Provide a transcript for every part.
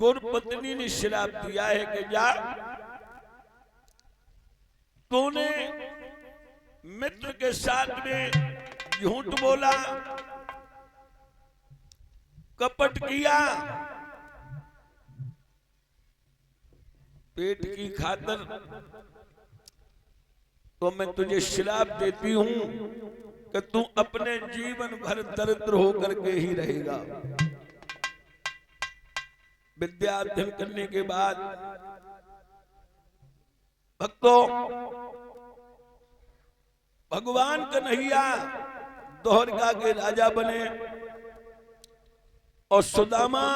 गुरपत्नी ने श्राप दिया है कि जा, तूने मित्र के साथ में झूठ बोला, कपट किया, पेट की खातर, तो मैं तुझे श्राप देती हूं कि तू अपने जीवन भर दरिद्र होकर के ही रहेगा। विद्या अध्ययन करने के बाद भक्तों, भगवान कन्हैया द्वारका के राजा बने और सुदामा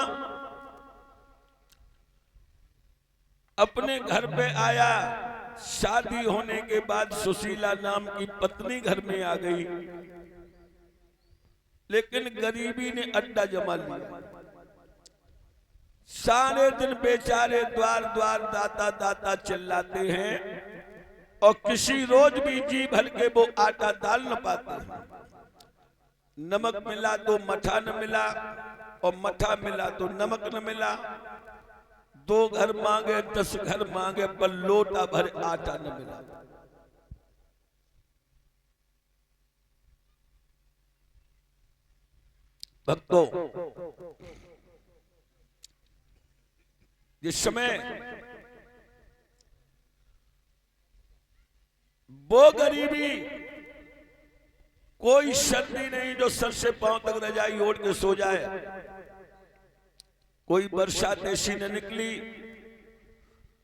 अपने घर पे आया। शादी होने के बाद सुशीला नाम की पत्नी घर में आ गई, लेकिन गरीबी ने अड्डा जमा लिया। सारे दिन बेचारे द्वार द्वार दाता दाता चिल्लाते हैं और किसी रोज भी जी भर के वो आटा डाल न पाते हैं। नमक मिला तो मठा न मिला और मठा मिला तो नमक न मिला। 2 घर मांगे 10 घर मांगे पर लोटा भर आटा न मिला। भक्तों, जिस समय वो गरीबी, कोई सर्दी नहीं जो सर से पांव तक रजाई ओढ़ के सो जाए, कोई बरसात ऐसी न निकली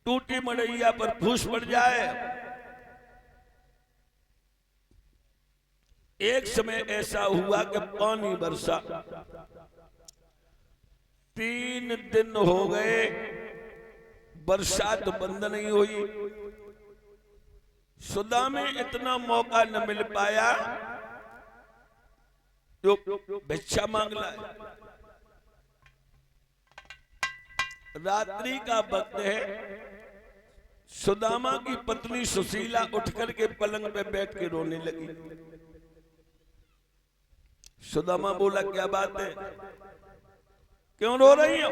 टूटी मड़ैया पर फूस पड़ जाए। एक समय ऐसा हुआ कि पानी बरसा, 3 दिन हो गए बरसात बंद नहीं हुई। सुदा में इतना मौका न मिल पाया जो भिक्षा मांग लाए। रात्रि का वक्त है, सुदामा की पत्नी सुशीला उठकर के पलंग पे बैठ के रोने लगी। सुदामा बोला, क्या बात है, क्यों रो रही हो?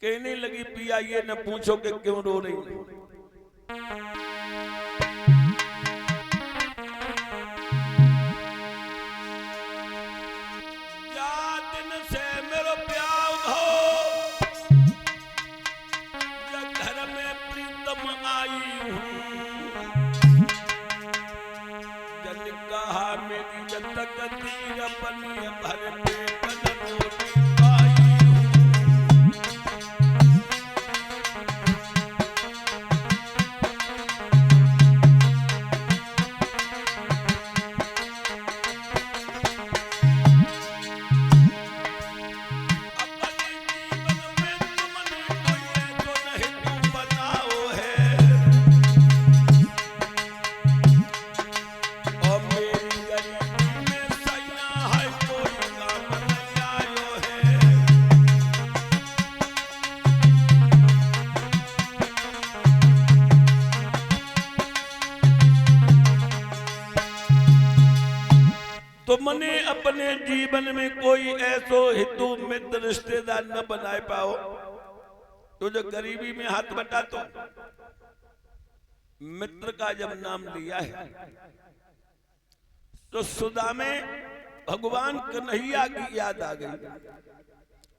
कहने लगी, पिया ये न पूछो कि क्यों रो रही हो। तुमने अपने जीवन में कोई ऐसो हितु मित्र रिश्तेदार न बनाए पाओ तो जो गरीबी में हाथ बटा। तो मित्र का जब नाम लिया है तो सुदामे भगवान कन्हैया की याद आ गई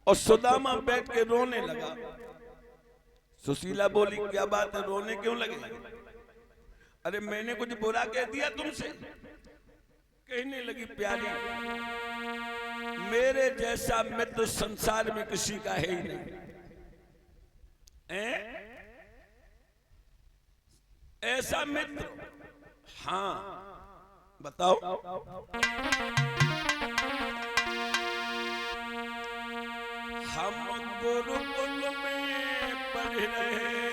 और सुदामा बैठ के रोने लगा। सुशीला बोली, क्या बात है, रोने क्यों लगे? अरे मैंने कुछ बुरा कह दिया तुमसे? कहने लगी, प्यारी, मेरे जैसा मित्र संसार में किसी का है ही नहीं। ऐसा मित्र? हाँ, बताओ। हम गुरुकुल में पढ़ रहे,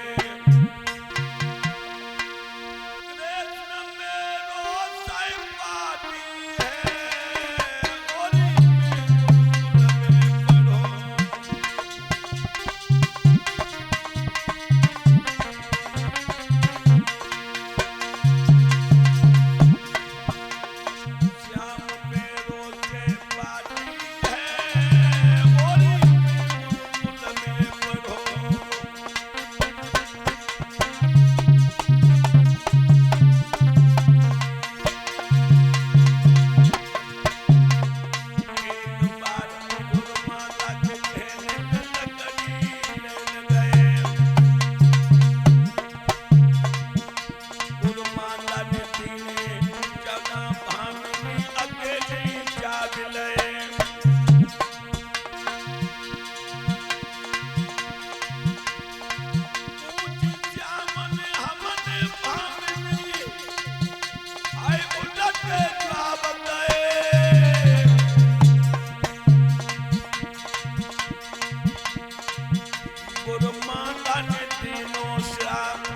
गुरु माता ने तीनों श्राप।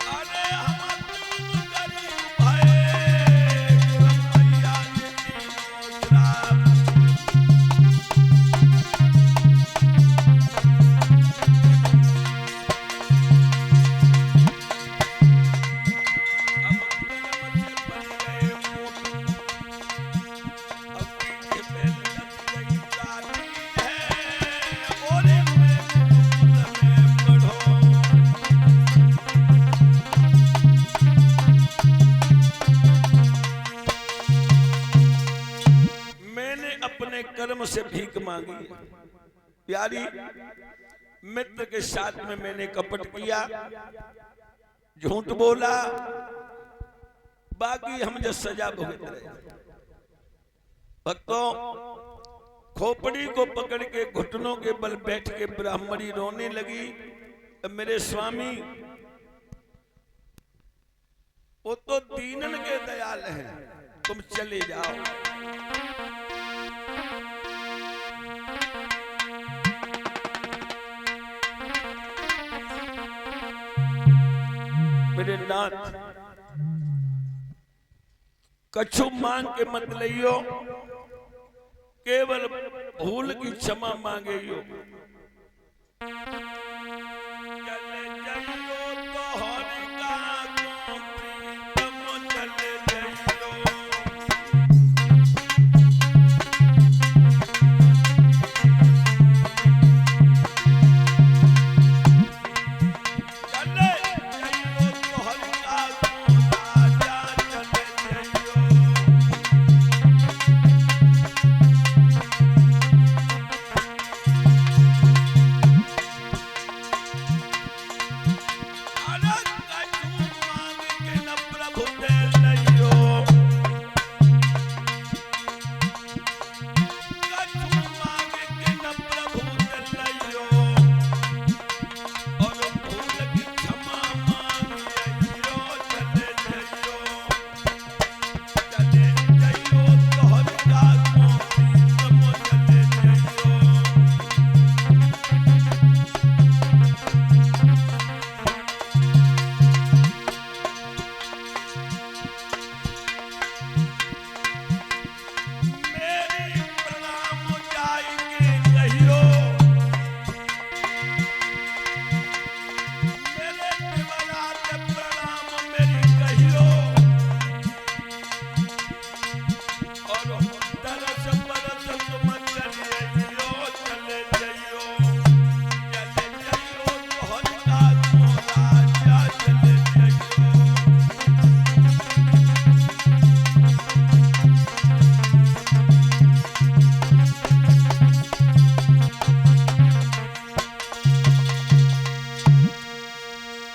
अरे हम तुम गरीब भये, गुरु मैया ने तीनों श्राप। अपने कर्म से भीख मांगी है प्यारी। मित्र के साथ में मैंने कपट किया, झूठ बोला, बाकी हम जो सजा भुगत रहे। भक्तों, खोपड़ी को पकड़ के घुटनों के बल बैठ के ब्राह्मणी रोने लगी। मेरे स्वामी वो तो दीनन के दयाल हैं, तुम चले जाओ। मेरे नाथ, कछु मांग के मत लियो, केवल भूल की क्षमा मांगेयो। चले जाइयो तो हरि का को प्रीतम, चले जाइयो।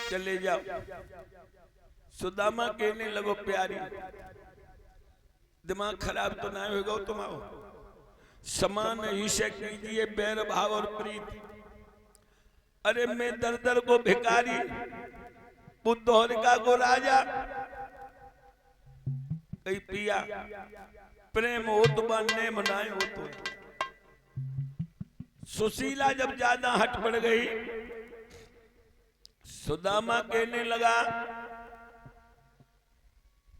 चले जाओ। सुदामा कहने लगो प्यारी, दिमाग खराब तो ना होगा तुम्हारो। समान ही से कीजिए बैर भाव और प्रीति। अरे मैं दर दर को भिखारी, बुद्धौरिका को राजा। कई पिया प्रेम हो तो बनने मनाए हो तो। सुशीला जब ज्यादा हट पड़ गई, सुदामा कहने लगा,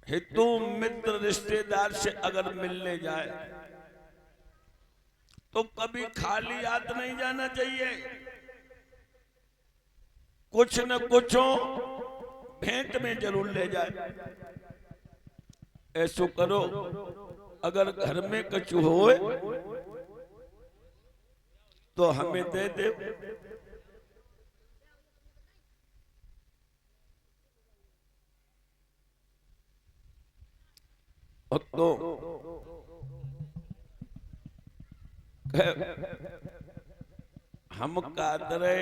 हितू मित्र रिश्तेदार से अगर मिलने जाए तो कभी खाली हाथ नहीं जाना चाहिए। कुछ न कुछ भेंट में जरूर ले जाए। ऐसो करो, अगर घर में कछु होए तो हमें दे दे। तो हम कादरे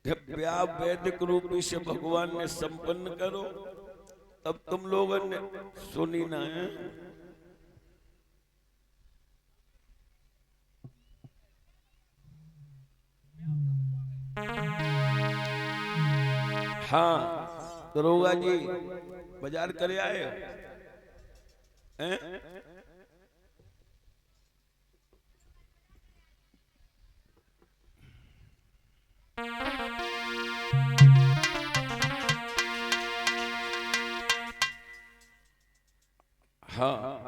ब्याह वैदिक रूपी से भगवान ने संपन्न करो, तब तुम लोगों ने सुनी ना है। हाँ दरोगा जी बाजार करे आए हैं? हाँ